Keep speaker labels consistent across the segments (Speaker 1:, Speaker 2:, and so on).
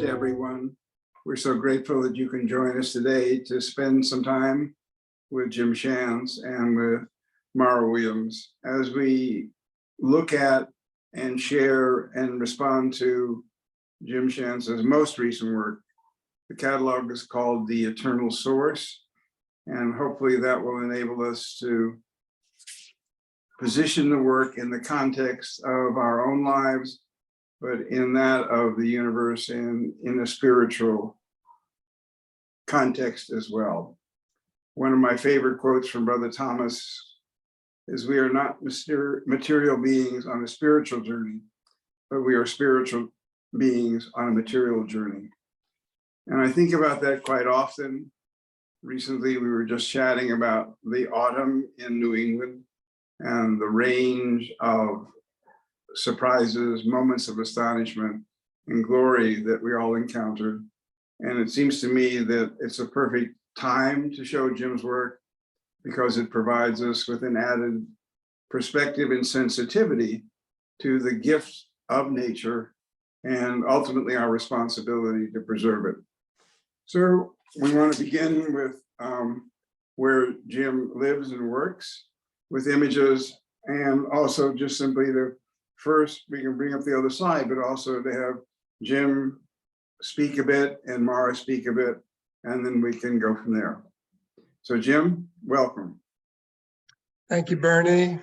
Speaker 1: to everyone. We're so grateful that you can join us today to spend some time with Jim Schantz and with Mara Williams as we look at and share and respond to Jim Shantz's most recent work. The catalog is called The Eternal Source, and hopefully that will enable us to position the work in the context of our own lives, but in that of the universe and in a spiritual context as well. One of my favorite quotes from Brother Thomas is, "We are not material beings on a spiritual journey, but we are spiritual beings on a material journey." And I think about that quite often. Recently, we were just chatting about the autumn in New England and the range of surprises, moments of astonishment and glory that we all encountered. And it seems to me that it's a perfect time to show Jim's work because it provides us with an added perspective and sensitivity to the gift of nature and ultimately our responsibility to preserve it. So we want to begin with where Jim lives and works with images, and also just simply to first, we can bring up the other slide, but also to have Jim speak a bit and Mara speak a bit, and then we can go from there. So Jim, welcome.
Speaker 2: Thank you, Bernie,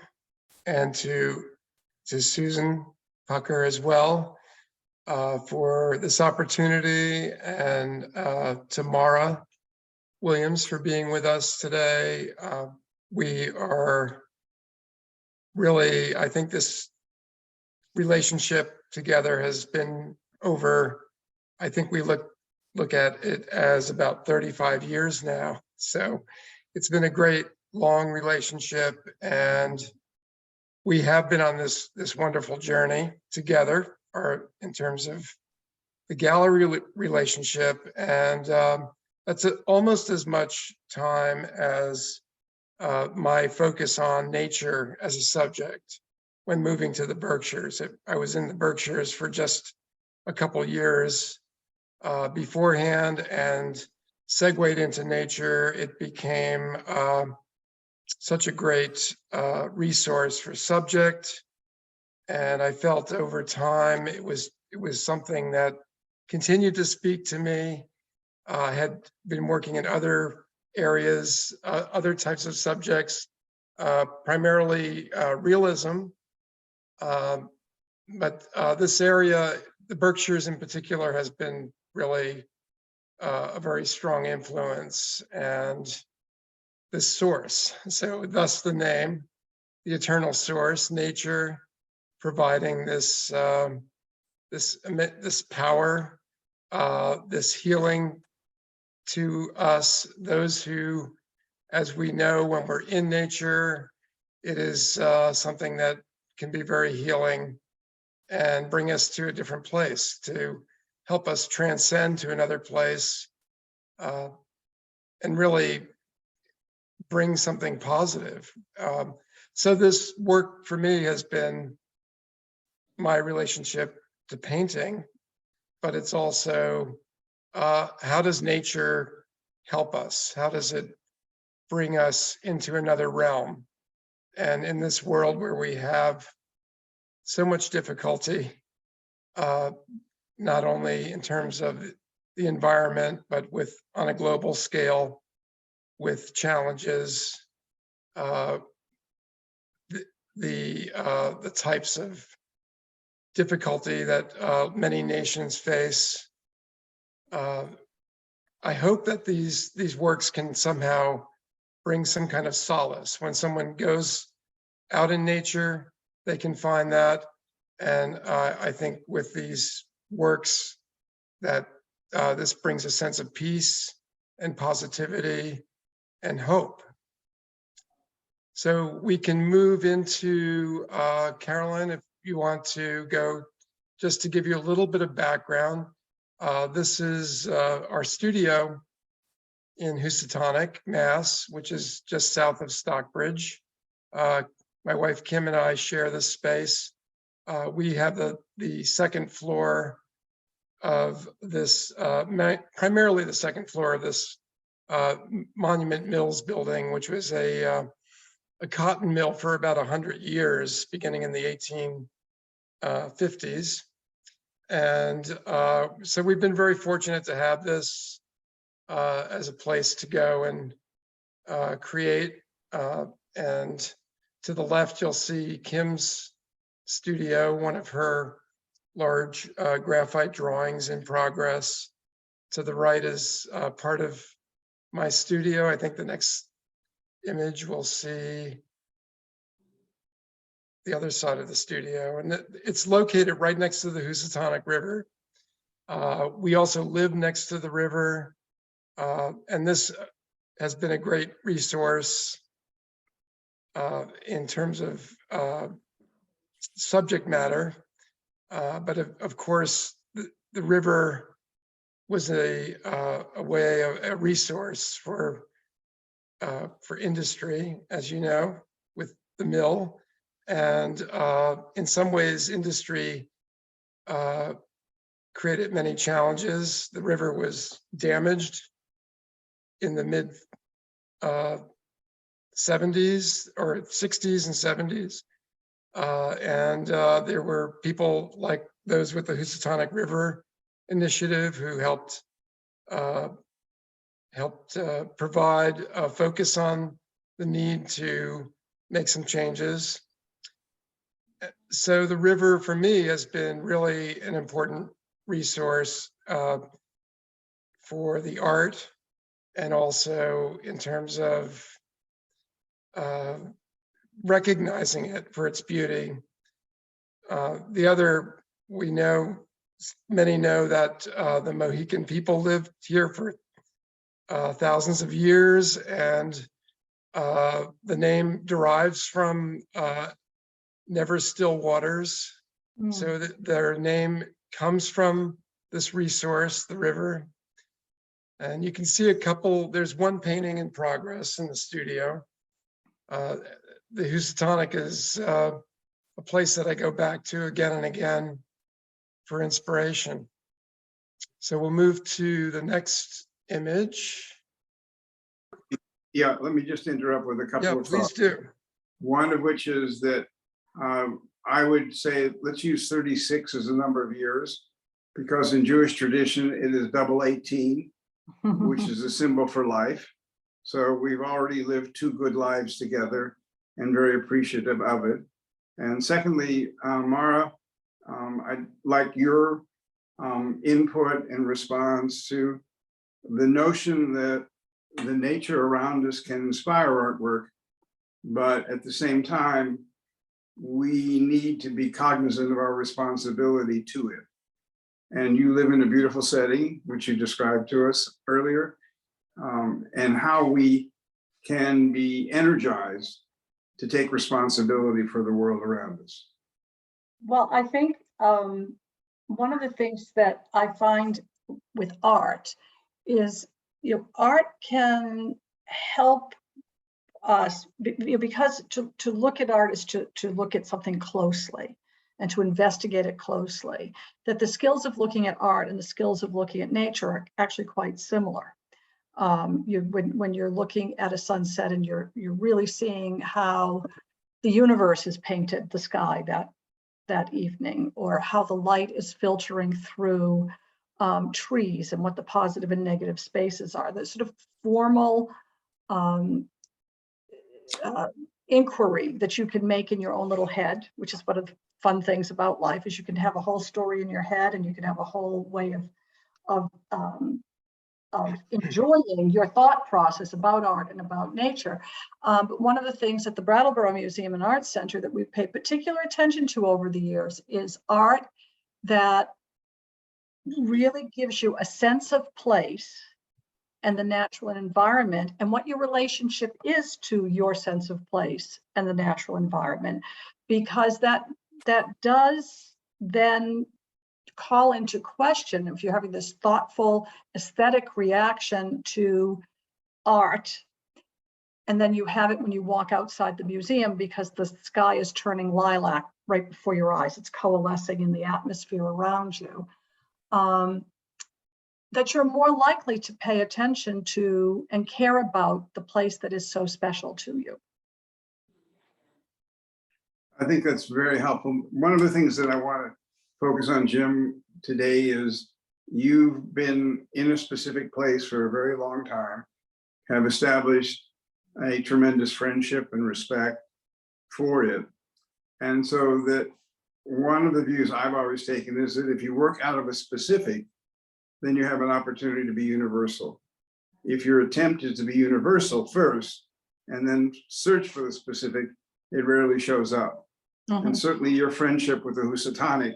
Speaker 2: and to Susan Pucker as well for this opportunity, and to Mara Williams for being with us today. We are really, I think this relationship together has been over, I think we look at it as about 35 years now. So it's been a great long relationship, and we have been on this wonderful journey together, or in terms of the gallery relationship, and that's almost as much time as my focus on nature as a subject when moving to the Berkshires. I was in the Berkshires for just a couple years beforehand and segued into nature. It became such a great resource for subject, and I felt over time it was something that continued to speak to me. I had been working in other areas, other types of subjects, primarily realism, but this area, the Berkshires in particular, has been really a very strong influence, and this source. So thus the name, the eternal source, nature providing this this power, this healing to us, those who, as we know, when we're in nature, it is something that can be very healing and bring us to a different place, to help us transcend to another place, and really bring something positive. So this work for me has been my relationship to painting, but it's also how does nature help us? How does it bring us into another realm? And in this world where we have so much difficulty, not only in terms of the environment, but on a global scale, with challenges, the types of difficulty that many nations face. I hope that these works can somehow bring some kind of solace. When someone goes out in nature, they can find that. And I think with these works that this brings a sense of peace and positivity and hope. So we can move into Carolyn, if you want to go, just to give you a little bit of background. This is our studio in Housatonic, Mass, which is just south of Stockbridge. My wife Kim and I share this space. We have the second floor of this, primarily the second floor of this Monument Mills building, which was a cotton mill for about 100 years, beginning in the 1850s. And so we've been very fortunate to have this as a place to go and create. And to the left, you'll see Kim's studio, one of her large graphite drawings in progress. To the right is part of my studio. I think the next image we'll see the other side of the studio, and it's located right next to the Housatonic River. We also live next to the river, and this has been a great resource in terms of subject matter. But of course, the river was a resource for industry, as you know, with the mill. And in some ways, industry created many challenges. The river was damaged in the mid 70s or 60s and 70s. And there were people like those with the Housatonic River Initiative who helped provide a focus on the need to make some changes. So the river for me has been really an important resource for the art, and also in terms of recognizing it for its beauty. The other, many know that the Mohican people lived here for thousands of years, and the name derives from never still waters. So their name comes from this resource, the river. And you can see there's one painting in progress in the studio. The Housatonic is a place that I go back to again and again for inspiration. So we'll move to the next image.
Speaker 1: Yeah, let me just interrupt with a couple of
Speaker 2: please
Speaker 1: thoughts.
Speaker 2: do.
Speaker 1: One of which is that I would say let's use 36 as a number of years, because in Jewish tradition it is double 18, which is a symbol for life. So we've already lived 2 good lives together and very appreciative of it. And secondly, Mara, I'd like your input in response to the notion that the nature around us can inspire artwork, but at the same time, we need to be cognizant of our responsibility to it. And you live in a beautiful setting, which you described to us earlier, and how we can be energized to take responsibility for the world around us.
Speaker 3: Well, I think one of the things that I find with art is, art can help us, because to look at art is to look at something closely and to investigate it closely, that the skills of looking at art and the skills of looking at nature are actually quite similar. When you're looking at a sunset and you're really seeing how the universe is painted, the sky that evening, or how the light is filtering through trees and what the positive and negative spaces are. The sort of formal inquiry that you can make in your own little head, which is one of the fun things about life, is you can have a whole story in your head and you can have a whole way of enjoying your thought process about art and about nature. But one of the things at the Brattleboro Museum and Arts Center that we've paid particular attention to over the years is art that really gives you a sense of place and the natural environment, and what your relationship is to your sense of place and the natural environment, because that does then call into question, if you're having this thoughtful aesthetic reaction to art, and then you have it when you walk outside the museum because the sky is turning lilac right before your eyes. It's coalescing in the atmosphere around you. that you're more likely to pay attention to and care about the place that is so special to you.
Speaker 1: I think that's very helpful. One of the things that I want to focus on, Jim, today is you've been in a specific place for a very long time, have established a tremendous friendship and respect for it. And so that one of the views I've always taken is that if you work out of a specific, then you have an opportunity to be universal. If your attempt is to be universal first and then search for the specific, it rarely shows up. And certainly your friendship with the Housatonic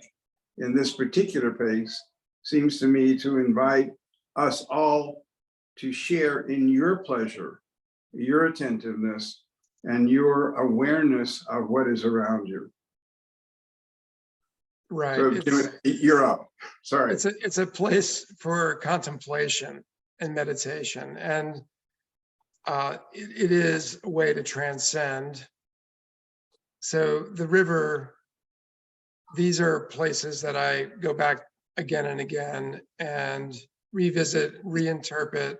Speaker 1: in this particular place seems to me to invite us all to share in your pleasure, your attentiveness, and your awareness of what is around you.
Speaker 2: Right.
Speaker 1: So you're up. Sorry.
Speaker 2: It's a place for contemplation and meditation, and it is a way to transcend. So the river, these are places that I go back again and again and revisit, reinterpret.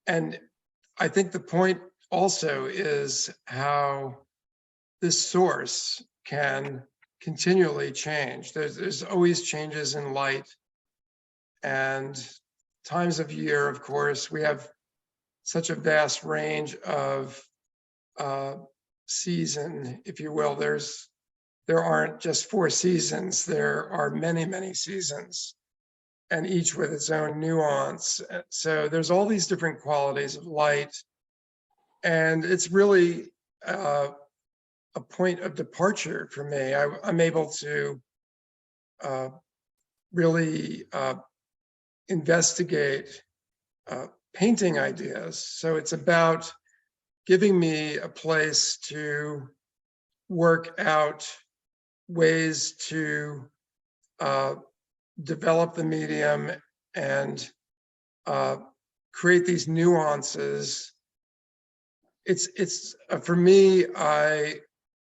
Speaker 2: And I think the point also is how this source can continually change. There's always changes in light and times of year, of course. We have such a vast range of season, if you will. There aren't just 4 seasons, there are many, many seasons, and each with its own nuance. So there's all these different qualities of light, and it's really a point of departure for me. I'm able to really investigate painting ideas. So it's about giving me a place to work out ways to develop the medium and create these nuances. It's for me,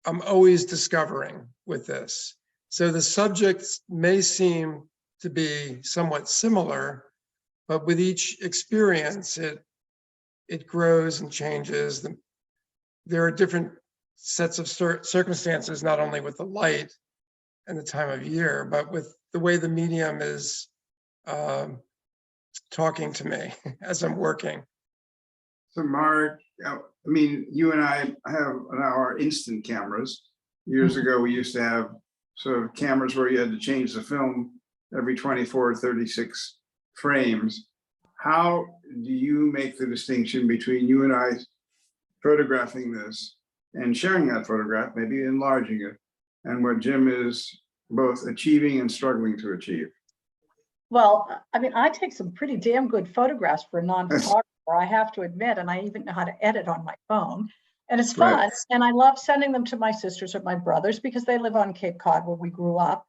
Speaker 2: I'm always discovering with this. So the subjects may seem to be somewhat similar, but with each experience, it grows and changes. There are different sets of circumstances, not only with the light and the time of year, but with the way the medium is talking to me as I'm working.
Speaker 1: So Mark, I mean, you and I have now our instant cameras. Years ago, we used to have sort of cameras where you had to change the film every 24 or 36 frames. How do you make the distinction between you and I photographing this and sharing that photograph, maybe enlarging it, and what Jim is both achieving and struggling to achieve?
Speaker 3: Well, I mean, I take some pretty damn good photographs for a non-photographer, I have to admit, and I even know how to edit on my phone. And it's fun. Right. And I love sending them to my sisters or my brothers because they live on Cape Cod where we grew up,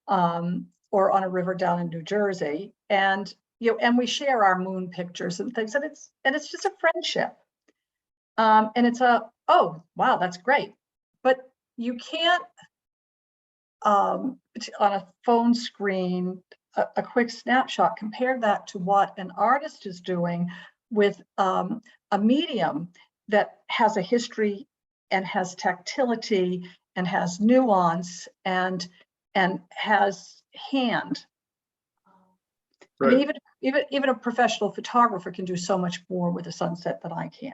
Speaker 3: or on a river down in New Jersey. And and we share our moon pictures and things, and it's just a friendship. And it's oh wow, that's great. But you can't on a phone screen, a quick snapshot, compare that to what an artist is doing with a medium that has a history and has tactility and has nuance and has hand. Right. I mean, even a professional photographer can do so much more with a sunset than I can.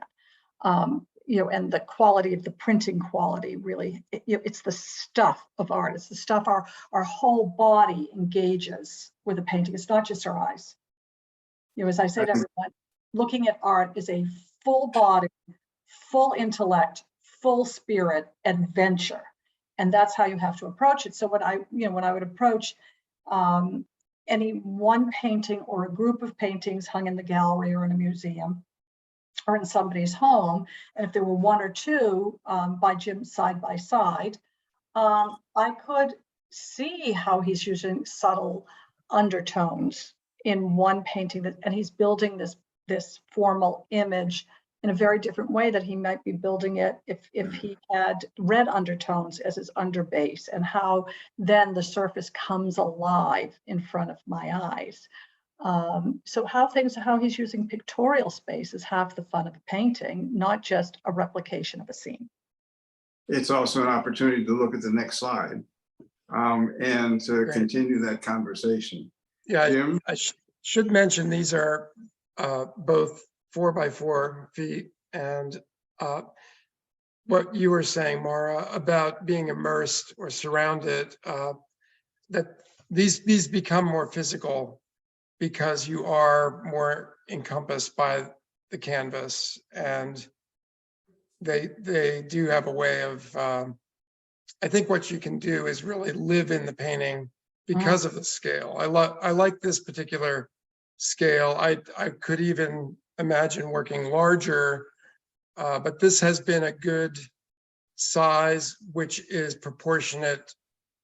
Speaker 3: And the quality of the printing quality, really, it's the stuff of art. It's the stuff our whole body engages with a painting. It's not just our eyes. As I say to everyone, looking at art is a full body, full intellect, full spirit adventure, and that's how you have to approach it. So when I would approach any one painting or a group of paintings hung in the gallery or in a museum or in somebody's home, and if there were 1 or 2 by Jim side by side, I could see how he's using subtle undertones in one painting, and he's building this formal image in a very different way that he might be building it if he had red undertones as his underbase, and how then the surface comes alive in front of my eyes. So how he's using pictorial space is half the fun of a painting, not just a replication of a scene.
Speaker 1: It's also an opportunity to look at the next slide and to
Speaker 2: Great.
Speaker 1: continue that conversation.
Speaker 2: Yeah,
Speaker 1: Jim?
Speaker 2: I should mention these are both 4x4 feet, and what you were saying, Mara, about being immersed or surrounded, that these become more physical because you are more encompassed by the canvas, and they do have a way of, I think what you can do is really live in the painting because of the scale. I like this particular scale. I could even imagine working larger, but this has been a good size, which is proportionate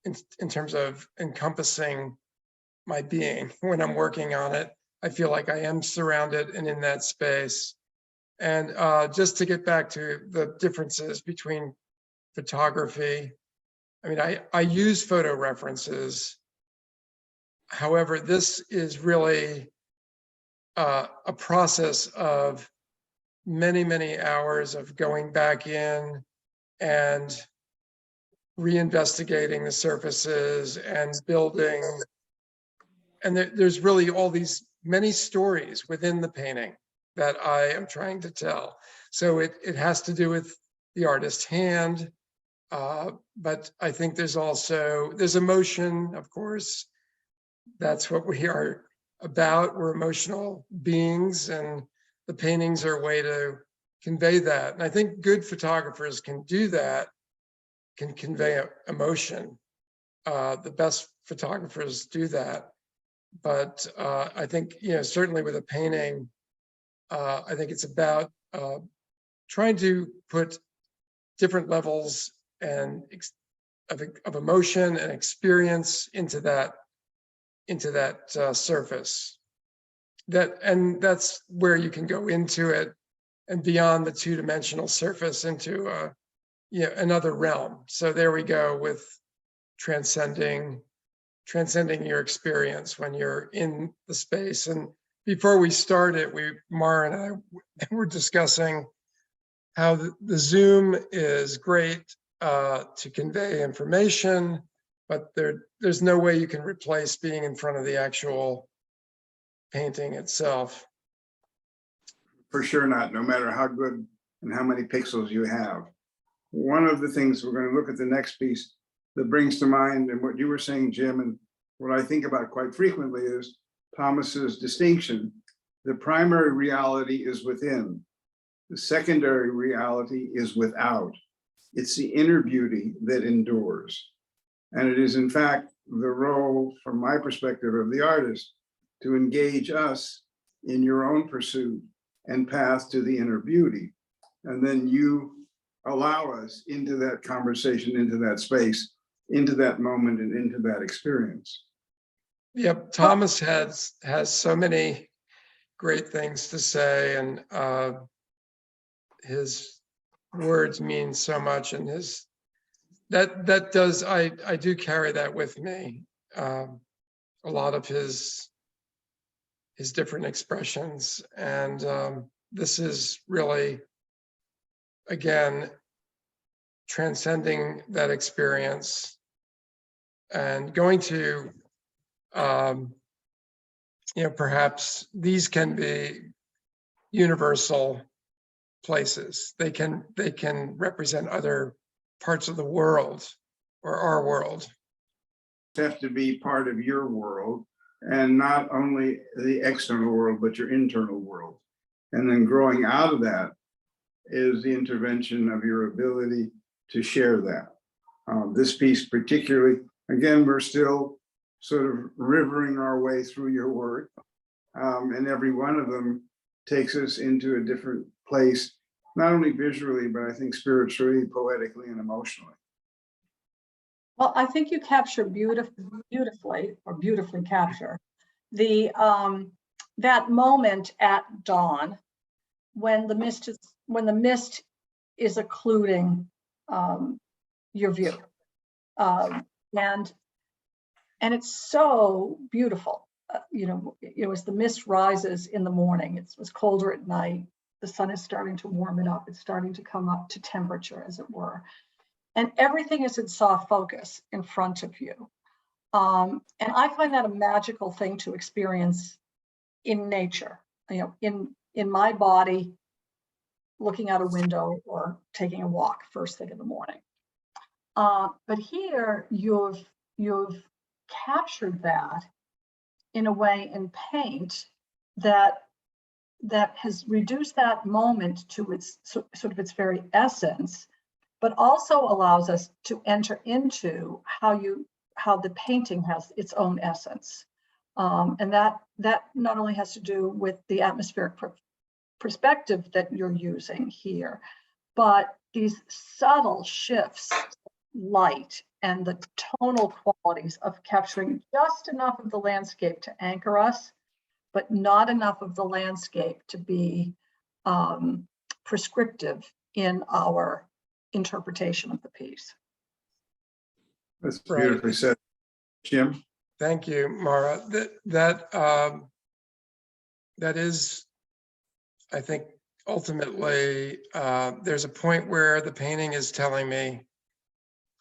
Speaker 2: in terms of encompassing my being. When I'm working on it, I feel like I am surrounded and in that space. And just to get back to the differences between photography, I mean, I use photo references. However, this is really a process of many, many hours of going back in and reinvestigating the surfaces and building. And there's really all these many stories within the painting that I am trying to tell. So it has to do with the artist's hand, but I think there's emotion, of course. That's what we are about. We're emotional beings, and the paintings are a way to convey that. And I think good photographers can do that, can convey emotion. The best photographers do that. But I think, certainly with a painting, I think it's about trying to put different levels and of emotion and experience into that surface. And that's where you can go into it and beyond the two-dimensional surface into another realm. So there we go with transcending your experience when you're in the space. And before we started, Mara and I were discussing how the Zoom is great to convey information, but there's no way you can replace being in front of the actual painting itself.
Speaker 1: For sure not, no matter how good and how many pixels you have. One of the things we're going to look at the next piece that brings to mind, and what you were saying, Jim, and what I think about quite frequently is Thomas's distinction. The primary reality is within. The secondary reality is without. It's the inner beauty that endures. And it is, in fact, the role, from my perspective, of the artist to engage us in your own pursuit and path to the inner beauty. And then you allow us into that conversation, into that space, into that moment, and into that experience.
Speaker 2: Yep, Thomas has so many great things to say, and his words mean so much, and I do carry that with me. A lot of his different expressions, and this is really, again, transcending that experience and going to perhaps these can be universal places. They can represent other parts of the world or our world.
Speaker 1: Have to be part of your world, and not only the external world, but your internal world. And then growing out of that is the intervention of your ability to share that. This piece particularly, again, we're still sort of rivering our way through your work, and every one of them takes us into a different place, not only visually, but I think spiritually, poetically, and emotionally.
Speaker 3: Well, I think you capture beautifully capture the that moment at dawn when the mist is when the mist is occluding your view. And it's so beautiful. As the mist rises in the morning, it was colder at night. The sun is starting to warm it up. It's starting to come up to temperature, as it were. And everything is in soft focus in front of you. And I find that a magical thing to experience in nature, in my body, looking out a window or taking a walk first thing in the morning. But here you've captured that in a way in paint that has reduced that moment to its sort of its very essence, but also allows us to enter into how the painting has its own essence. And that not only has to do with the atmospheric perspective that you're using here, but these subtle shifts of light and the tonal qualities of capturing just enough of the landscape to anchor us, but not enough of the landscape to be prescriptive in our interpretation of the piece.
Speaker 1: That's beautifully said. Jim?
Speaker 2: Thank you, Mara. That is, I think, ultimately, there's a point where the painting is telling me,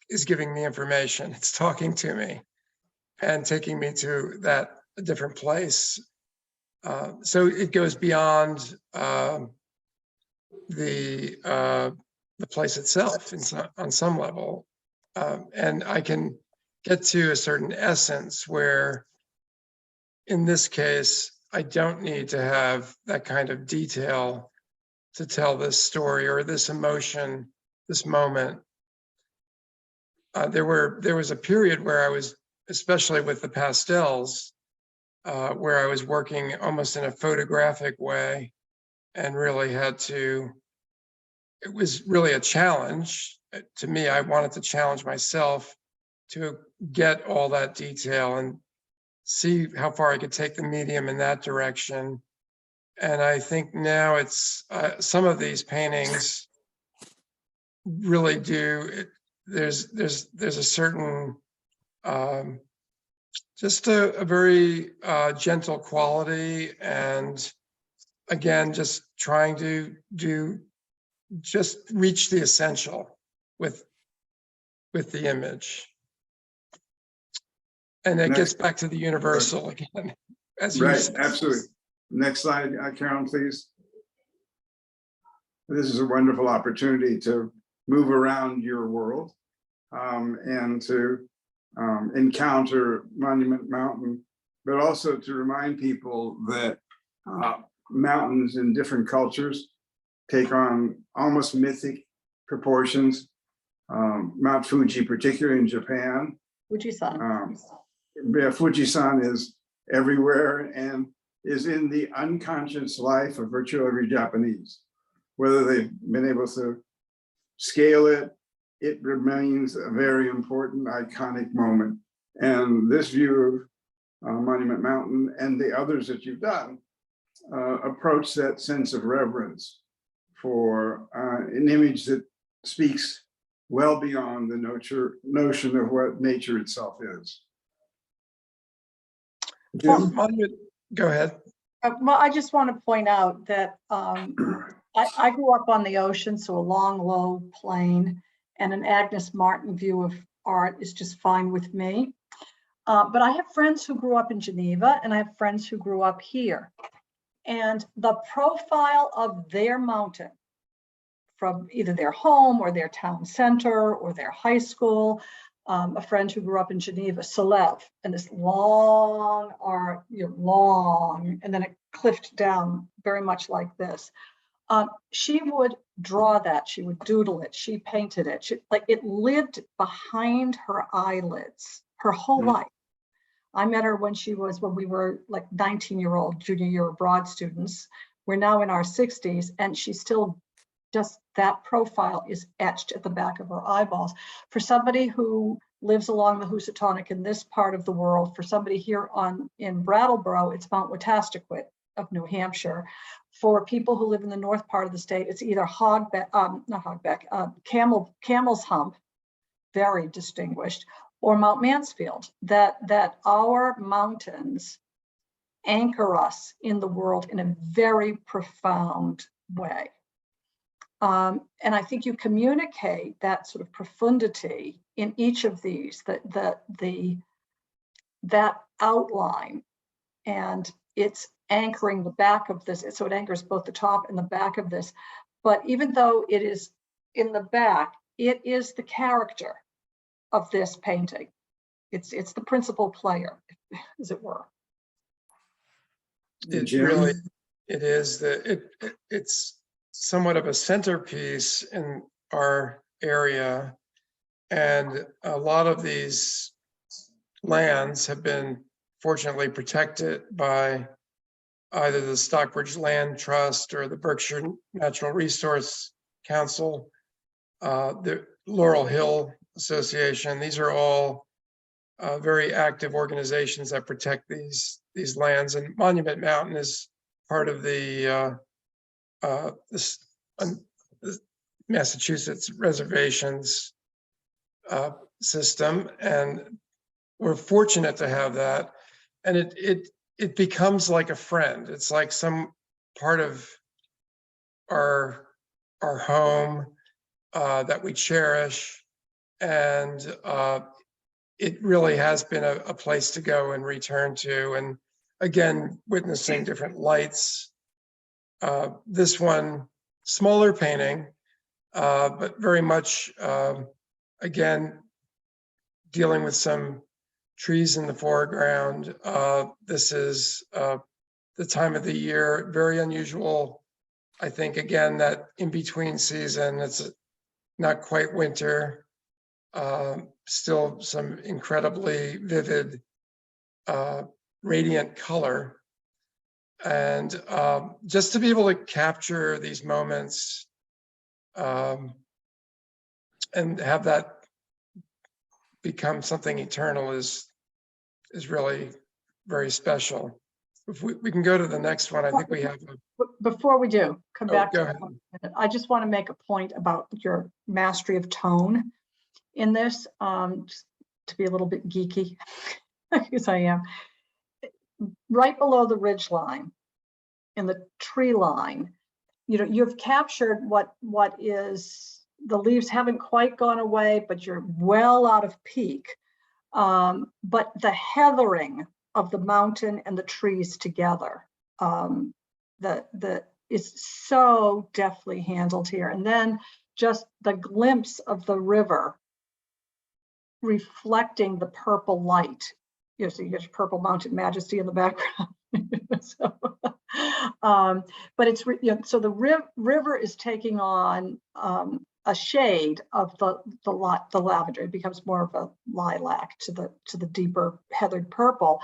Speaker 2: is giving me information. It's talking to me and taking me to that different place. So it goes beyond the place itself on some level. And I can get to a certain essence where, in this case, I don't need to have that kind of detail to tell this story or this emotion, this moment. There was a period where I was, especially with the pastels, where I was working almost in a photographic way and really had to, it was really a challenge. To me, I wanted to challenge myself to get all that detail and see how far I could take the medium in that direction. And I think now it's, some of these paintings really do, there's a certain, just a very gentle quality, and again, just trying to just reach the essential with the image. And it gets back to the universal again, as you said.
Speaker 1: Absolutely. Next slide, Carolyn, please. This is a wonderful opportunity to move around your world and to encounter Monument Mountain, but also to remind people that mountains in different cultures take on almost mythic proportions. Mount Fuji, particularly in Japan.
Speaker 3: Fuji-san.
Speaker 1: Fuji-san is everywhere and is in the unconscious life of virtually every Japanese. Whether they've been able to scale it, it remains a very important, iconic moment. And this view of Monument Mountain and the others that you've done approach that sense of reverence for an image that speaks well beyond the notion of what nature itself is.
Speaker 2: Well, go ahead.
Speaker 3: Well, I just want to point out that I grew up on the ocean, so a long, low plain and an Agnes Martin view of art is just fine with me. But I have friends who grew up in Geneva, and I have friends who grew up here. And the profile of their mountain, from either their home or their town center or their high school, a friend who grew up in Geneva, Solev, and this long art, long, and then it cliffed down very much like this. She would draw that, she would doodle it, she painted it, it lived behind her eyelids her whole life. I met her when we were like 19-year-old junior year abroad students. We're now in our 60s, and she's still just, that profile is etched at the back of her eyeballs. For somebody who lives along the Housatonic in this part of the world, for somebody here in Brattleboro, it's Mount Wetaskiwit, of New Hampshire. For people who live in the north part of the state, it's either Camel's Hump, very distinguished, or Mount Mansfield. That our mountains anchor us in the world in a very profound way. And I think you communicate that sort of profundity in each of these, that outline, and it's anchoring the back of this. So it anchors both the top and the back of this. But even though it is in the back, it is the character of this painting. It's the principal player, as it were.
Speaker 2: It
Speaker 1: Jim?
Speaker 2: really, it is it's somewhat of a centerpiece in our area. And a lot of these lands have been fortunately protected by either the Stockbridge Land Trust or the Berkshire Natural Resource Council, the Laurel Hill Association. These are all very active organizations that protect these lands. And Monument Mountain is part of the Massachusetts reservations system, and we're fortunate to have that. And it becomes like a friend. It's like some part of our home that we cherish, and it really has been a place to go and return to. And again, witnessing different lights. This one, smaller painting, but very much, again, dealing with some trees in the foreground. This is the time of the year, very unusual. I think, again, that in between season, it's not quite winter, still some incredibly vivid, radiant color. And just to be able to capture these moments and have that become something eternal is really very special. If we can go to the next one, I think we have.
Speaker 3: Before we do, come back
Speaker 2: go
Speaker 3: to
Speaker 2: ahead.
Speaker 3: that. I just want to make a point about your mastery of tone in this, just to be a little bit geeky, because I am. Right below the ridge line, in the tree line, you've captured what is, the leaves haven't quite gone away, but you're well out of peak. But the heathering of the mountain and the trees together, is so deftly handled here. And then just the glimpse of the river reflecting the purple light. So you get Purple Mountain Majesty in the background. So, but it's, so the river is taking on a shade of the lavender. It becomes more of a lilac to the deeper heathered purple.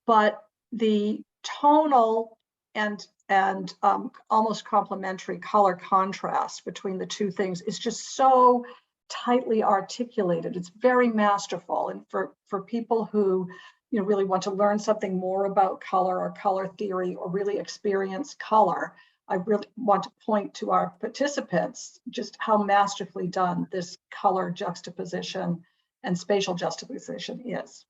Speaker 3: But the tonal and almost complementary color contrast between the two things is just so tightly articulated. It's very masterful. And for people who really want to learn something more about color or color theory or really experience color, I really want to point to our participants just how masterfully done this color juxtaposition and spatial juxtaposition is.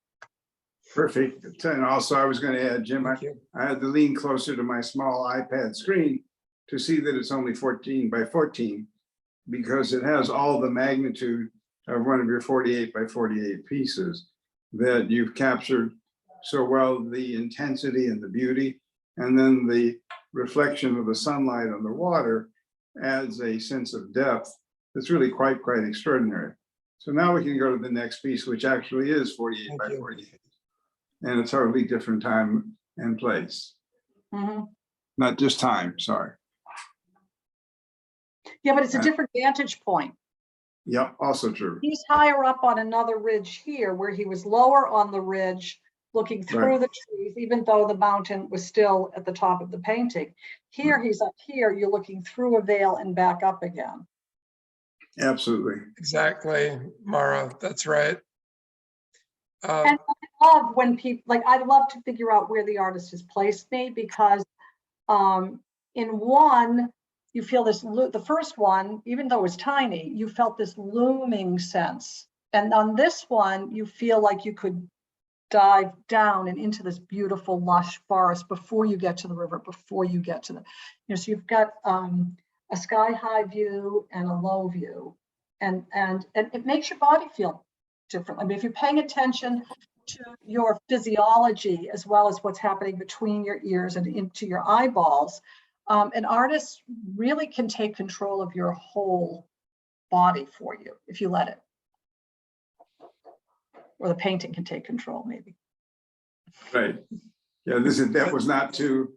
Speaker 1: Perfect. And also I was going to add, Jim, I had to lean closer to my small iPad screen to see that it's only 14 by 14, because it has all the magnitude of one of your 48 by 48 pieces that you've captured so well, the intensity and the beauty, and then the reflection of the sunlight on the water adds a sense of depth that's really quite extraordinary. So now we can go to the next piece, which actually is 48 by 48. And a totally different time and place. Mm-hmm. Not just time, sorry.
Speaker 3: Yeah, but it's a different vantage point.
Speaker 1: Yep, also true.
Speaker 3: He's higher up on another ridge here, where he was lower on the ridge, looking through the trees, even though the mountain was still at the top of the painting. Here, he's up here, you're looking through a veil and back up again.
Speaker 1: Absolutely.
Speaker 2: Exactly, Mara, that's right.
Speaker 3: And I love when people, I love to figure out where the artist has placed me, because In one, you feel this, the first one, even though it was tiny, you felt this looming sense. And on this one, you feel like you could dive down and into this beautiful lush forest before you get to the river, before you get to the, so you've got a sky high view and a low view, and it makes your body feel different. I mean, if you're paying attention to your physiology as well as what's happening between your ears and into your eyeballs, an artist really can take control of your whole body for you if you let it. Or the painting can take control, maybe.
Speaker 1: Right. Yeah, that was not too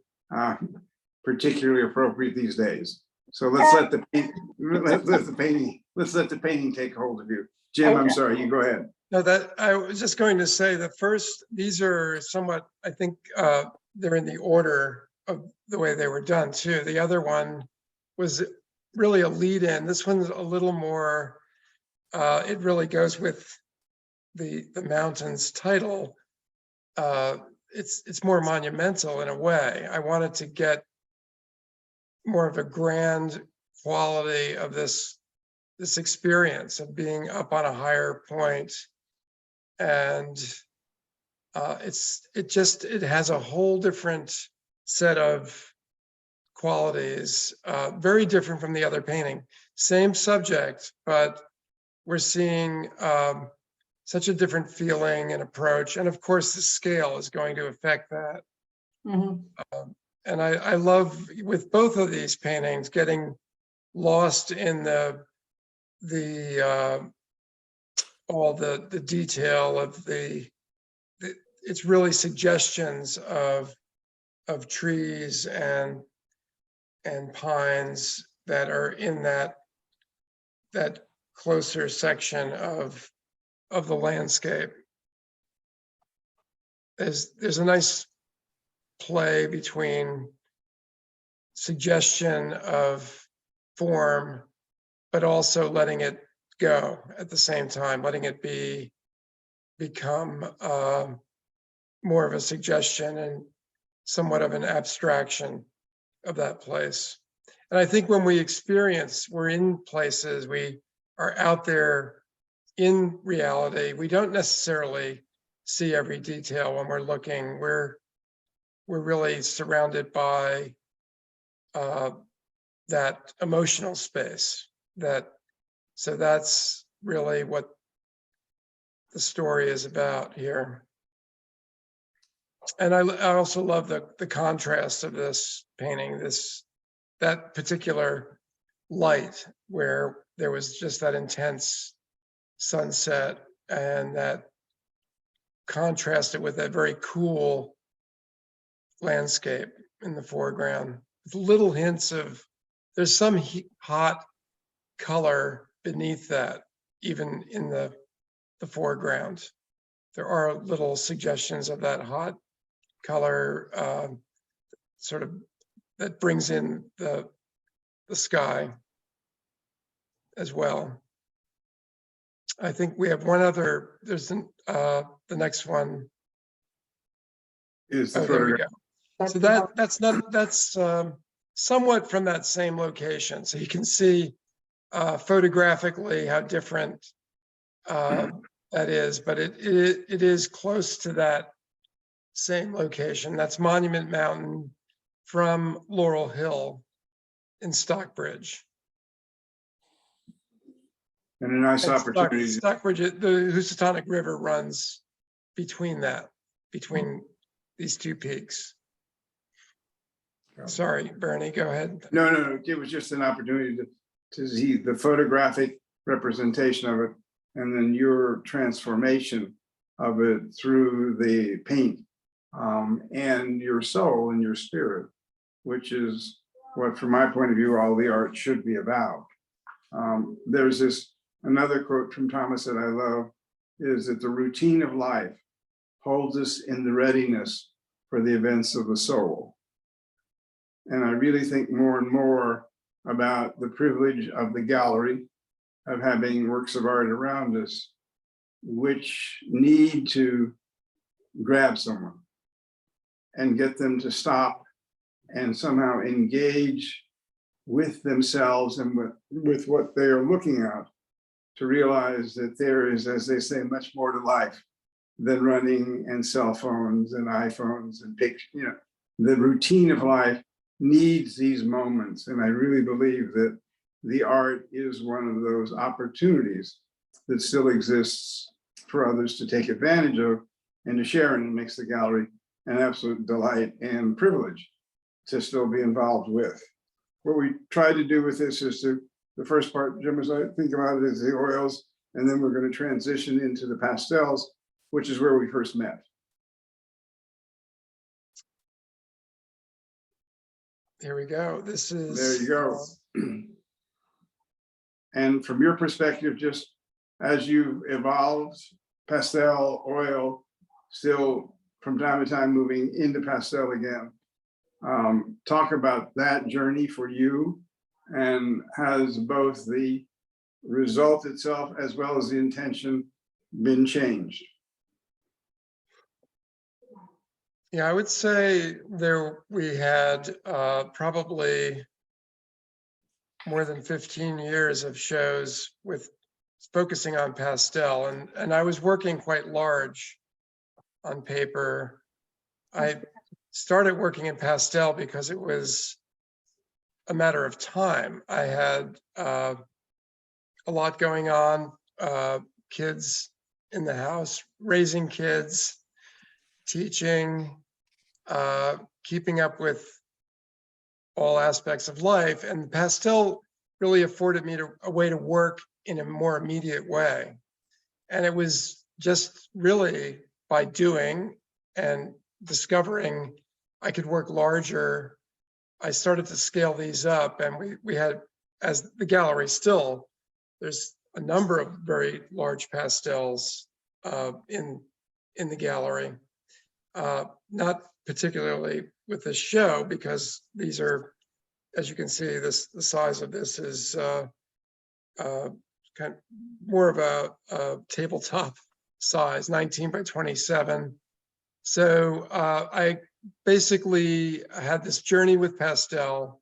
Speaker 1: particularly appropriate these days. So let's let the painting take hold of you. Jim, okay. I'm sorry, you go ahead.
Speaker 2: No, that I was just going to say the first, these are somewhat, I think they're in the order of the way they were done too. The other one was really a lead in. This one's a little more, it really goes with the mountain's title. It's more monumental in a way. I wanted to get more of a grand quality of this experience of being up on a higher point. And it has a whole different set of qualities, very different from the other painting. Same subject, but we're seeing such a different feeling and approach. And of course, the scale is going to affect that. Mm-hmm. And I love, with both of these paintings, getting lost in all the detail of it's really suggestions of trees and pines that are in that closer section of the landscape. There's a nice play between suggestion of form, but also letting it go at the same time, letting it become more of a suggestion and somewhat of an abstraction of that place. And I think when we're in places, we are out there in reality, we don't necessarily see every detail when we're looking. We're really surrounded by that emotional space. So that's really what the story is about here. And I also love the contrast of this painting, that particular light where there was just that intense sunset, and that contrasted with that very cool landscape in the foreground with little hints of, there's some hot color beneath that, even in the foreground. There are little suggestions of that hot color, sort of, that brings in the sky as well. I think we have one other, there's the next one.
Speaker 1: Is the
Speaker 2: there we go. So that's somewhat from that same location. So you can see photographically how different that is, but it is close to that same location. That's Monument Mountain from Laurel Hill in Stockbridge.
Speaker 1: And a nice opportunity.
Speaker 2: Stockbridge, the Housatonic River runs between these two peaks. Sorry, Bernie, go ahead.
Speaker 1: No. It was just an opportunity to see the photographic representation of it, and then your transformation of it through the paint, and your soul and your spirit, which is what, from my point of view, all the art should be about. There's another quote from Thomas that I love, is that the routine of life holds us in the readiness for the events of the soul. And I really think more and more about the privilege of the gallery, of having works of art around us, which need to grab someone and get them to stop and somehow engage with themselves and with what they are looking at, to realize that there is, as they say, much more to life than running and cell phones and iPhones and pictures. You know, the routine of life needs these moments. And I really believe that the art is one of those opportunities that still exists for others to take advantage of and to share, and it makes the gallery an absolute delight and privilege to still be involved with. What we try to do with this is to, the first part, Jim, as I think about it, is the oils, and then we're going to transition into the pastels, which is where we first met.
Speaker 2: Here we go. This is.
Speaker 1: There you go. And from your perspective, just as you've evolved, pastel, oil, still from time to time moving into pastel again. Talk about that journey for you, and has both the result itself as well as the intention been changed?
Speaker 2: Yeah, I would say we had probably more than 15 years of shows with focusing on pastel, and I was working quite large on paper. I started working in pastel because it was a matter of time. I had a lot going on, kids in the house, raising kids, teaching, keeping up with all aspects of life. And pastel really afforded me a way to work in a more immediate way. And it was just really by doing and discovering I could work larger, I started to scale these up. And we had, as the gallery still, there's a number of very large pastels in the gallery. Not particularly with this show, because these are, as you can see, the size of this is kind of more of a tabletop size, 19 by 27. So I basically had this journey with pastel.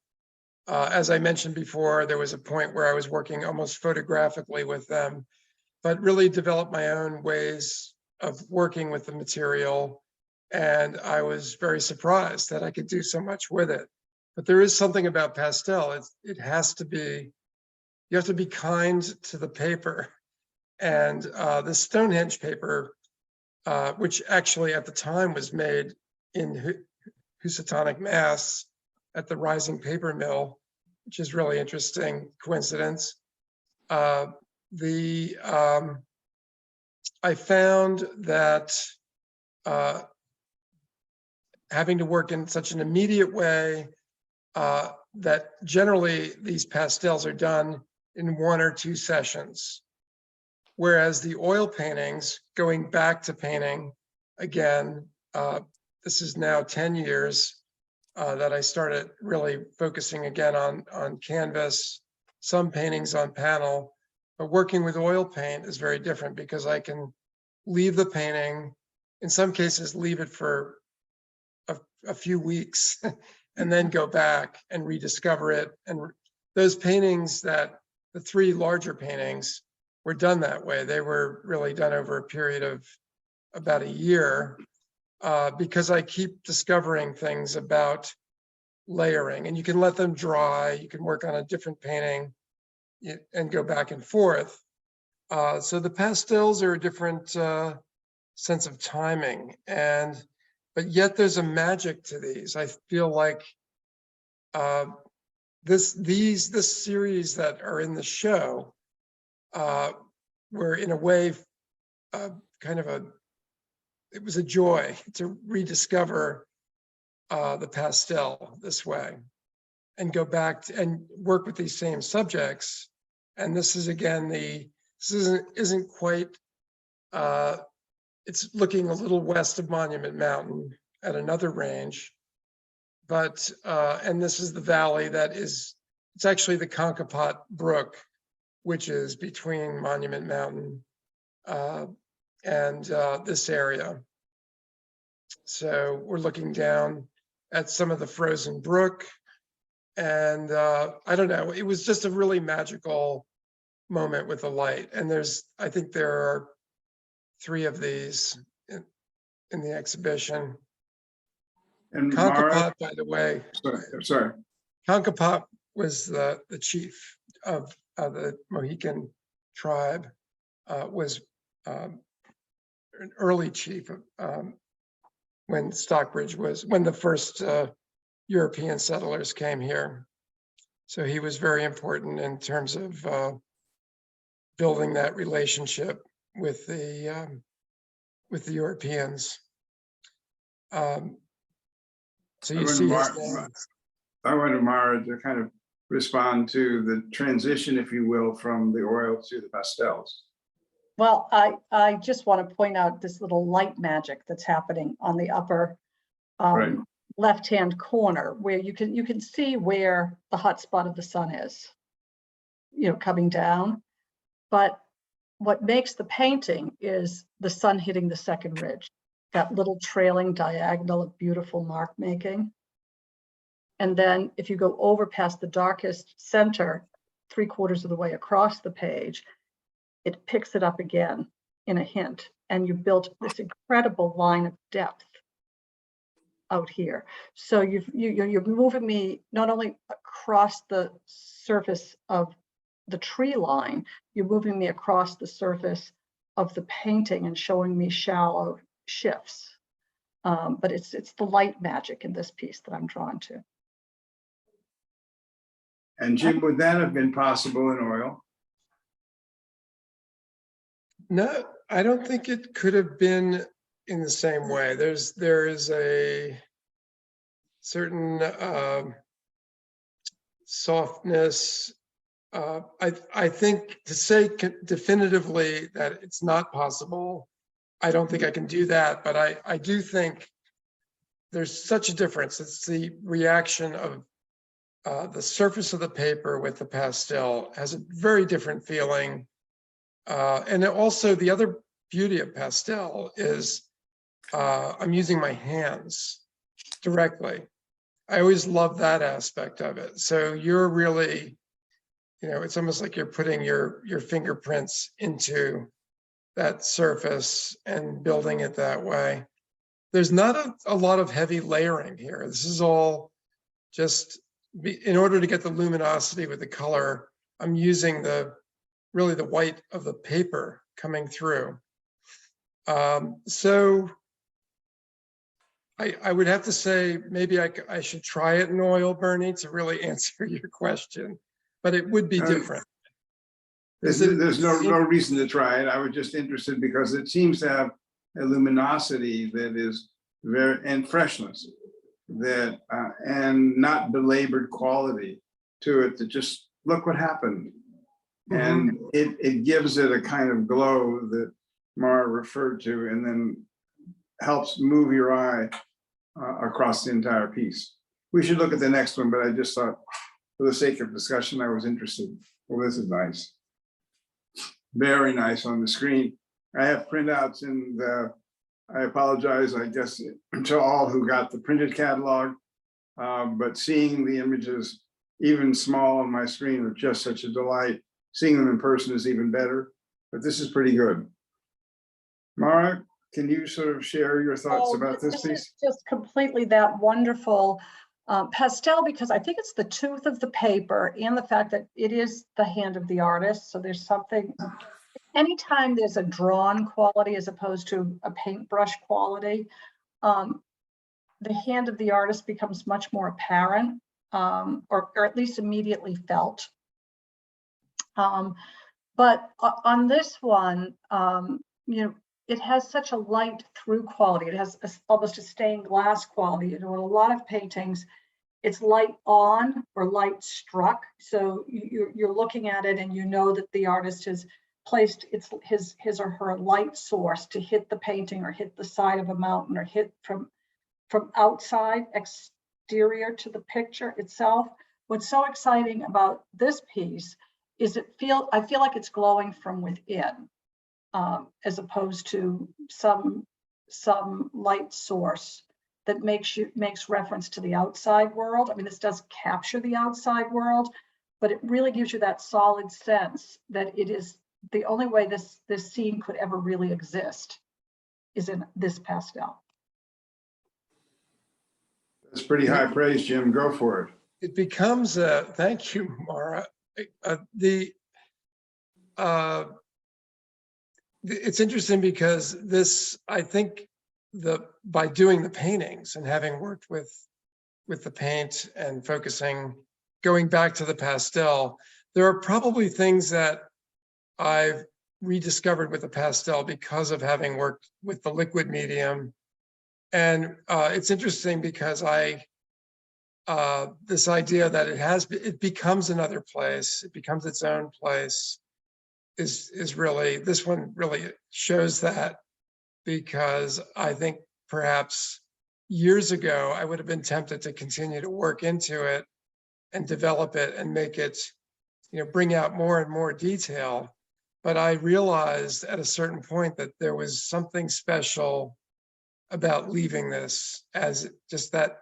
Speaker 2: As I mentioned before, there was a point where I was working almost photographically with them, but really developed my own ways of working with the material. And I was very surprised that I could do so much with it. But there is something about pastel. It has to be, you have to be kind to the paper. And the Stonehenge paper, which actually at the time was made in Housatonic, Mass, at the Rising Paper Mill, which is really interesting coincidence. I found that having to work in such an immediate way, that generally these pastels are done in 1 or 2 sessions. Whereas the oil paintings, going back to painting again, this is now 10 years that I started really focusing again on canvas, some paintings on panel, but working with oil paint is very different because I can leave the painting, in some cases leave it for a few weeks and then go back and rediscover it. And those paintings, that the 3 larger paintings, were done that way. They were really done over a period of about a year, because I keep discovering things about layering, and you can let them dry. You can work on a different painting and go back and forth. So the pastels are a different sense of timing, but yet there's a magic to these. I feel like this series that are in the show were in a way it was a joy to rediscover the pastel this way and go back and work with these same subjects. And this is again, this isn't quite, it's looking a little west of Monument Mountain at another range, but, and this is the valley it's actually the Conkapot Brook, which is between Monument Mountain and this area. So we're looking down at some of the frozen brook. And I don't know, it was just a really magical moment with the light. And I think there are 3 of these in the exhibition.
Speaker 1: And Mara,
Speaker 2: Kankapot, by the way,
Speaker 1: sorry.
Speaker 2: Kankapot was the chief of the Mohican tribe, was an early chief when Stockbridge when the first European settlers came here. So he was very important in terms of building that relationship with the Europeans. So you see his name.
Speaker 1: I wanted Mara to kind of respond to the transition, if you will, from the oil to the pastels.
Speaker 3: Well, I just want to point out this little light magic that's happening on the upper
Speaker 1: Right.
Speaker 3: left-hand corner, where you can see where the hot spot of the sun is, coming down. But what makes the painting is the sun hitting the second ridge, that little trailing diagonal of beautiful mark making. And then if you go over past the darkest center, 3/4 of the way across the page, it picks it up again in a hint. And you built this incredible line of depth out here. So you're moving me not only across the surface of the tree line, you're moving me across the surface of the painting and showing me shallow shifts. But it's the light magic in this piece that I'm drawn to.
Speaker 1: And Jim, would that have been possible in oil?
Speaker 2: No, I don't think it could have been in the same way. There is a certain softness. I think to say definitively that it's not possible, I don't think I can do that, but I do think there's such a difference. It's the reaction of the surface of the paper with the pastel has a very different feeling. And also the other beauty of pastel is I'm using my hands directly. I always love that aspect of it. So you're really, it's almost like you're putting your fingerprints into that surface and building it that way. There's not a lot of heavy layering here. This is all just in order to get the luminosity with the color, I'm using really the white of the paper coming through. So I would have to say maybe I should try it in oil, Bernie, to really answer your question, but it would be different.
Speaker 1: There's no reason to try it. I was just interested because it seems to have a luminosity that is and freshness that and not belabored quality to it, that just look what happened. And it gives it a kind of glow that Mara referred to, and then helps move your eye across the entire piece. We should look at the next one, but I just thought for the sake of discussion, I was interested. Well, this is nice. Very nice on the screen. I have printouts in I apologize, I guess, to all who got the printed catalog, but seeing the images even small on my screen are just such a delight. Seeing them in person is even better, but this is pretty good. Mara, can you sort of share your thoughts about this piece?
Speaker 3: Is just completely that wonderful pastel, because I think it's the tooth of the paper and the fact that it is the hand of the artist. So there's something, anytime there's a drawn quality as opposed to a paintbrush quality, the hand of the artist becomes much more apparent, or at least immediately felt. But on this one, it has such a light through quality. It has almost a stained glass quality. In a lot of paintings, it's light on or light struck. So you're looking at it and you know that the artist has placed his or her light source to hit the painting or hit the side of a mountain or hit from outside, exterior to the picture itself. What's so exciting about this piece is I feel like it's glowing from within, as opposed to some light source that makes reference to the outside world. I mean, this does capture the outside world, but it really gives you that solid sense that it is the only way this scene could ever really exist is in this pastel.
Speaker 1: That's pretty high praise, Jim. Go for it.
Speaker 2: It becomes a, thank you, Mara. It's interesting because this, I think, by doing the paintings and having worked with the paint and focusing, going back to the pastel, there are probably things that I've rediscovered with the pastel because of having worked with the liquid medium. And it's interesting because this idea that it becomes another place, it becomes its own place, is really, this one really shows that, because I think perhaps years ago, I would have been tempted to continue to work into it and develop it and make it, bring out more and more detail. But I realized at a certain point that there was something special about leaving this as just that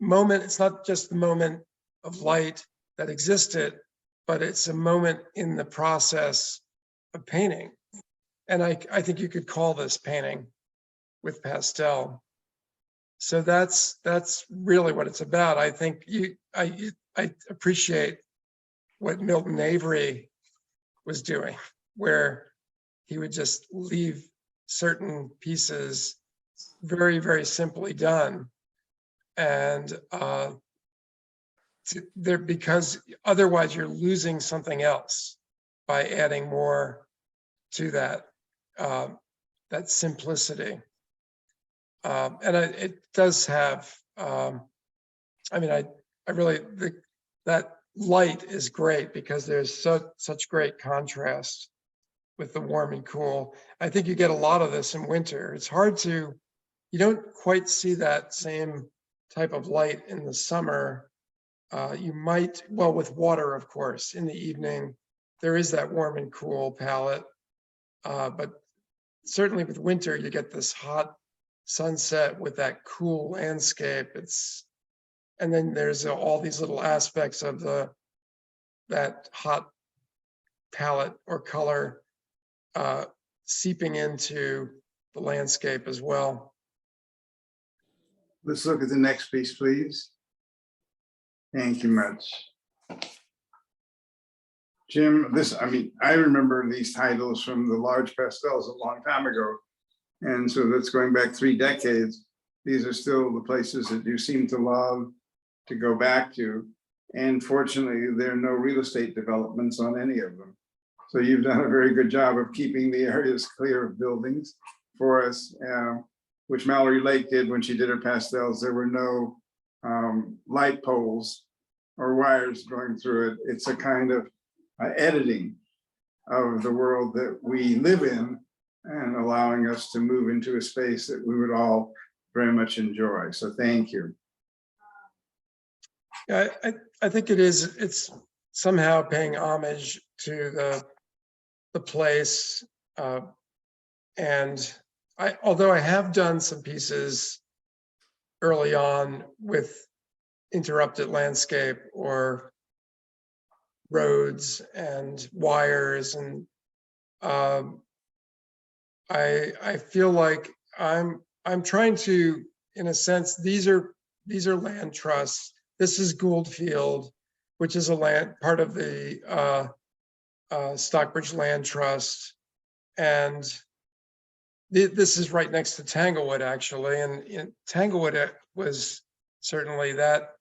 Speaker 2: moment. It's not just the moment of light that existed, but it's a moment in the process of painting. And I think you could call this painting with pastel. So that's really what it's about. I think I appreciate what Milton Avery was doing, where he would just leave certain pieces very, very simply done. And because otherwise you're losing something else by adding more to that simplicity. And it does have, I really, that light is great because there's such great contrast with the warm and cool. I think you get a lot of this in winter. It's hard to, you don't quite see that same type of light in the summer. You might, well, with water, of course, in the evening, there is that warm and cool palette. But certainly with winter, you get this hot sunset with that cool landscape. And then there's all these little aspects of that hot palette or color seeping into the landscape as well.
Speaker 1: Let's look at the next piece, please. Thank you much. Jim, I remember these titles from the large pastels a long time ago. And so that's going back 3 decades. These are still the places that you seem to love to go back to. And fortunately, there are no real estate developments on any of them. So you've done a very good job of keeping the areas clear of buildings for us, which Mallory Lake did when she did her pastels. There were no light poles or wires going through it. It's a kind of editing of the world that we live in and allowing us to move into a space that we would all very much enjoy. So thank you.
Speaker 2: Yeah, I think it's somehow paying homage to the place. And although I have done some pieces early on with interrupted landscape or roads and wires, and I feel like I'm trying to, in a sense, these are land trusts. This is Gouldfield, which is part of the Stockbridge Land Trust, and this is right next to Tanglewood, actually. And in Tanglewood was certainly that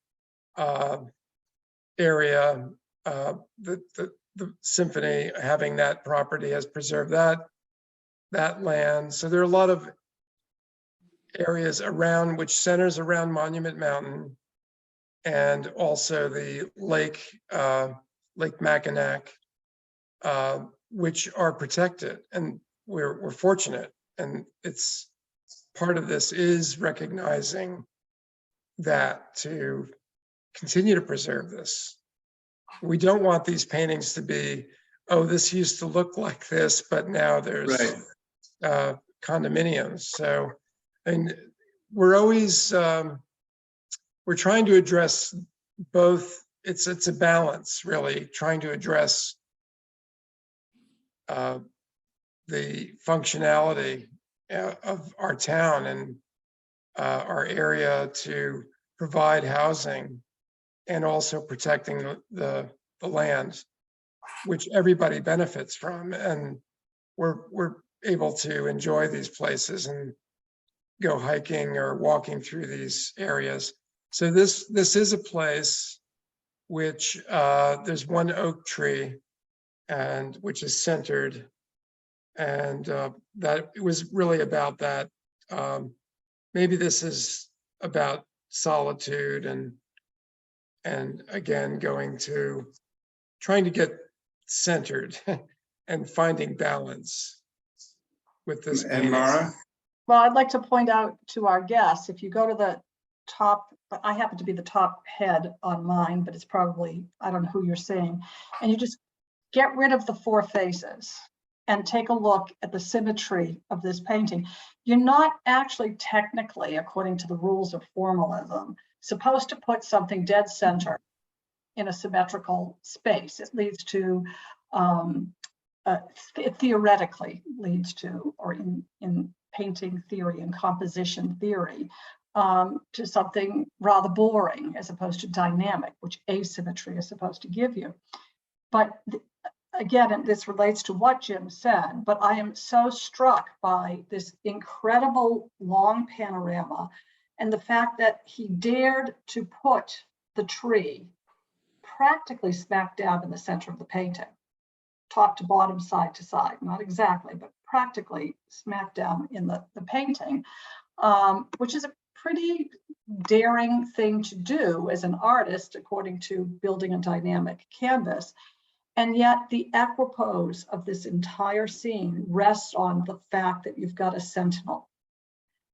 Speaker 2: area. The symphony, having that property, has preserved that land. So there are a lot of areas around, which centers around Monument Mountain, and also the Lake Mackinac, which are protected, and we're fortunate. And it's part of this is recognizing that to continue to preserve this. We don't want these paintings to be, oh, this used to look like this, but now there's condominiums. So, and we're always, we're trying to address both. It's a balance, really, trying to address the functionality of our town and our area to provide housing, and also protecting the land, which everybody benefits from. And we're able to enjoy these places and go hiking or walking through these areas. So this is a place which there's one oak tree, and which is centered, and that it was really about that. Maybe this is about solitude and again trying to get centered and finding balance with this.
Speaker 1: And Mara?
Speaker 3: Well, I'd like to point out to our guests, if you go to the top, I happen to be the top head on mine, but it's probably, I don't know who you're seeing, and you just get rid of the four faces and take a look at the symmetry of this painting. You're not actually technically, according to the rules of formalism, supposed to put something dead center in a symmetrical space. It leads to, it theoretically leads to, or in painting theory and composition theory, to something rather boring as opposed to dynamic, which asymmetry is supposed to give you. But again, and this relates to what Jim said, but I am so struck by this incredible long panorama and the fact that he dared to put the tree practically smack dab in the center of the painting, top to bottom, side to side, not exactly, but practically smack down in the painting, which is a pretty daring thing to do as an artist, according to building a dynamic canvas. And yet the equipoise of this entire scene rests on the fact that you've got a sentinel.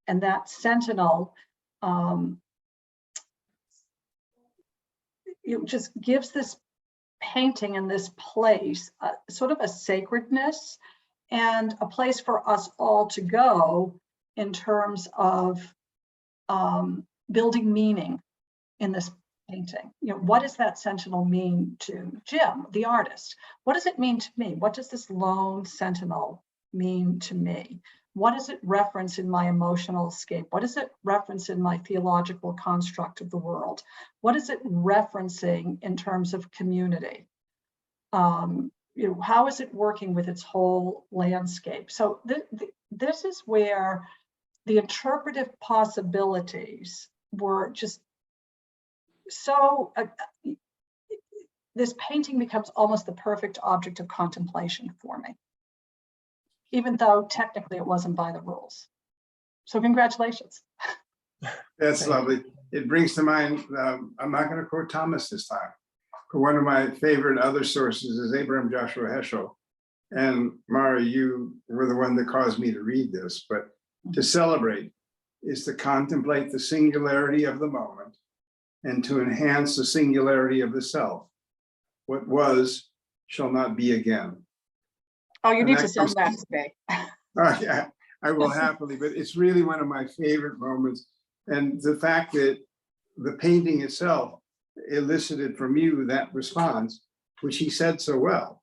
Speaker 3: And that sentinel, it just gives this painting in this place sort of a sacredness and a place for us all to go in terms of building meaning in this painting. You know, what does that sentinel mean to Jim, the artist? What does it mean to me? What does this lone sentinel mean to me? What does it reference in my emotional escape? What does it reference in my theological construct of the world? What is it referencing in terms of community? You know, how is it working with its whole landscape? So this is where the interpretive possibilities were just so, this painting becomes almost the perfect object of contemplation for me, even though technically it wasn't by the rules. So congratulations.
Speaker 1: That's lovely. It brings to mind, I'm not going to quote Thomas this time, but one of my favorite other sources is Abraham Joshua Heschel. And Mara, you were the one that caused me to read this, but to celebrate is to contemplate the singularity of the moment and to enhance the singularity of the self. What was shall not be again.
Speaker 3: Oh, you
Speaker 1: And
Speaker 3: need
Speaker 1: that
Speaker 3: to send
Speaker 1: comes-
Speaker 3: that to me.
Speaker 1: Yeah, I will happily, but it's really one of my favorite moments. And the fact that the painting itself elicited from you that response, which he said so well,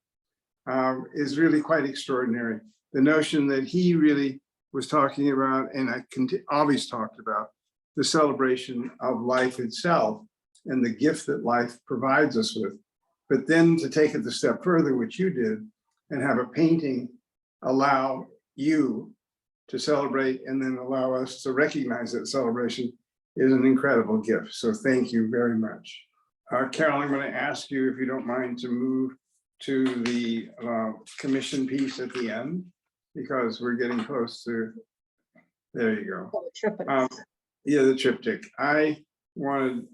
Speaker 1: is really quite extraordinary. The notion that he really was talking about, and I always talked about, the celebration of life itself and the gift that life provides us with. But then to take it a step further, which you did, and have a painting allow you to celebrate and then allow us to recognize that celebration is an incredible gift. So thank you very much. Carol, I'm going to ask you, if you don't mind, to move to the commission piece at the end, because we're getting close to, there you go. Yeah, the triptych. I wanted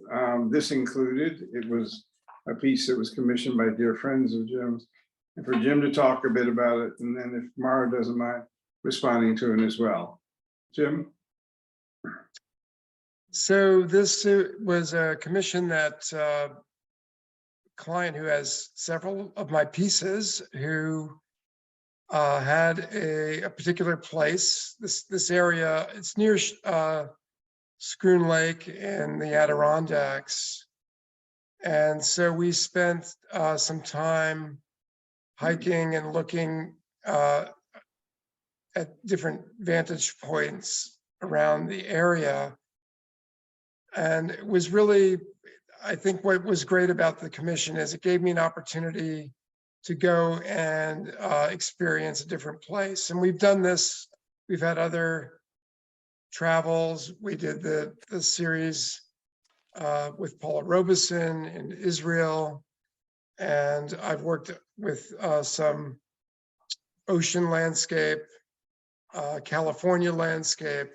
Speaker 1: this included. It was a piece that was commissioned by dear friends of Jim's, and for Jim to talk a bit about it, and then if Mara doesn't mind responding to it as well. Jim?
Speaker 2: So this was a commission that client who has several of my pieces, who had a particular place. This area, it's near Schroon Lake in the Adirondacks. And so we spent some time hiking and looking at different vantage points around the area. And it was really, I think what was great about the commission is it gave me an opportunity to go and experience a different place. And we've done this, we've had other travels. We did the series with Paula Robeson in Israel. And I've worked with some ocean landscape, California landscape.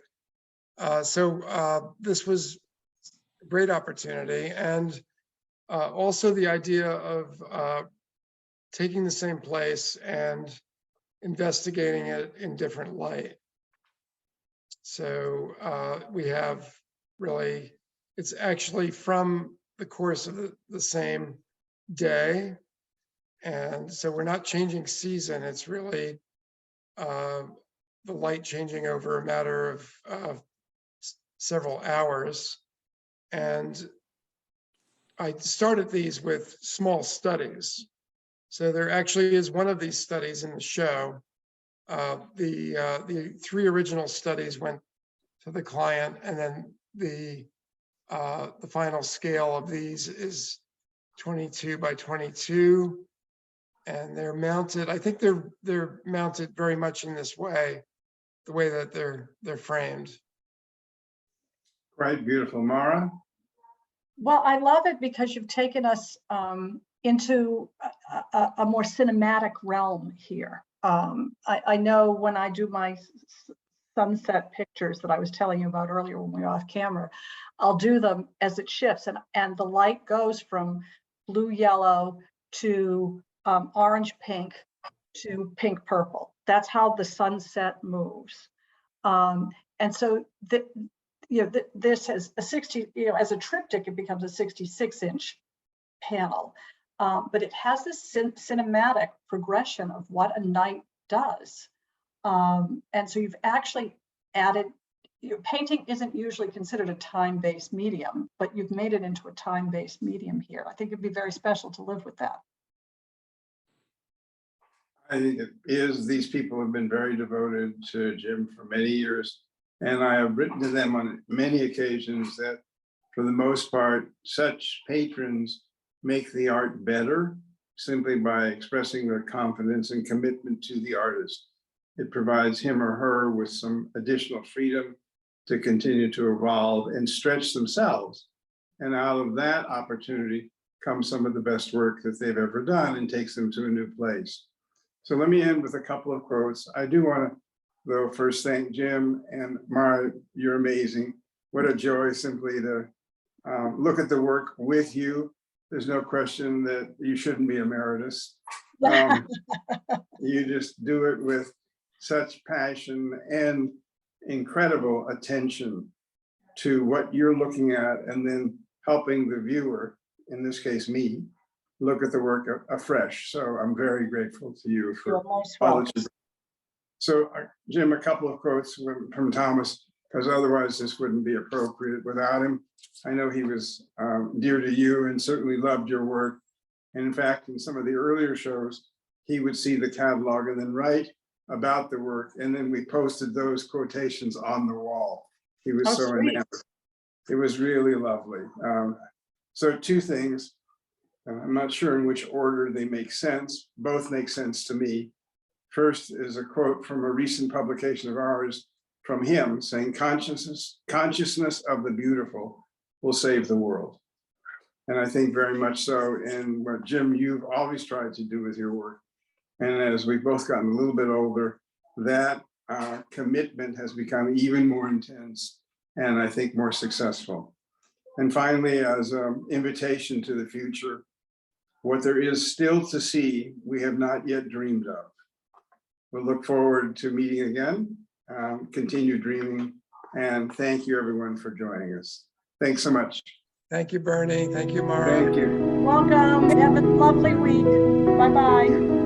Speaker 2: So this was a great opportunity. And also the idea of taking the same place and investigating it in different light. So we have really, it's actually from the course of the same day. And so we're not changing season. It's really the light changing over a matter of several hours. And I started these with small studies. So there actually is one of these studies in the show. The 3 original studies went to the client, and then the final scale of these is 22 by 22, and they're mounted. I think they're mounted very much in this way, the way that they're framed.
Speaker 1: Quite beautiful. Mara?
Speaker 3: Well, I love it because you've taken us into a more cinematic realm here. I know when I do my sunset pictures that I was telling you about earlier when we were off camera, I'll do them as it shifts, and the light goes from blue yellow to orange pink to pink purple. That's how the sunset moves. And so this has a 60, as a triptych, it becomes a 66-inch panel. But it has this cinematic progression of what a night does. And so you've actually added, painting isn't usually considered a time-based medium, but you've made it into a time-based medium here. I think it'd be very special to live with that.
Speaker 1: I think it is. These people have been very devoted to Jim for many years. And I have written to them on many occasions that for the most part, such patrons make the art better simply by expressing their confidence and commitment to the artist. It provides him or her with some additional freedom to continue to evolve and stretch themselves. And out of that opportunity comes some of the best work that they've ever done and takes them to a new place. So let me end with a couple of quotes. I do want to, though, first thank Jim and Mara. You're amazing. What a joy simply to look at the work with you. There's no question that you shouldn't be emeritus. You just do it with such passion and incredible attention to what you're looking at, and then helping the viewer, in this case me, look at the work afresh. So I'm very grateful to you for all that you do. So Jim, a couple of quotes from Thomas, because otherwise this wouldn't be appropriate without him. I know he was dear to you and certainly loved your work. And in fact, in some of the earlier shows, he would see the catalog and then write about the work. And then we posted those quotations on the wall. He was so enamored. It was really lovely. So 2 things. I'm not sure in which order they make sense. Both make sense to me. First is a quote from a recent publication of ours from him saying, consciousness of the beautiful will save the world. And I think very much so in what, Jim, you've always tried to do with your work. And as we've both gotten a little bit older, that commitment has become even more intense and I think more successful. And finally, as an invitation to the future, what there is still to see, we have not yet dreamed of. We'll look forward to meeting again, continue dreaming, and thank you everyone for joining us. Thanks so much.
Speaker 2: Thank you, Bernie. Thank you, Mara.
Speaker 1: Thank you.
Speaker 3: Welcome. Have a lovely week. Bye-bye.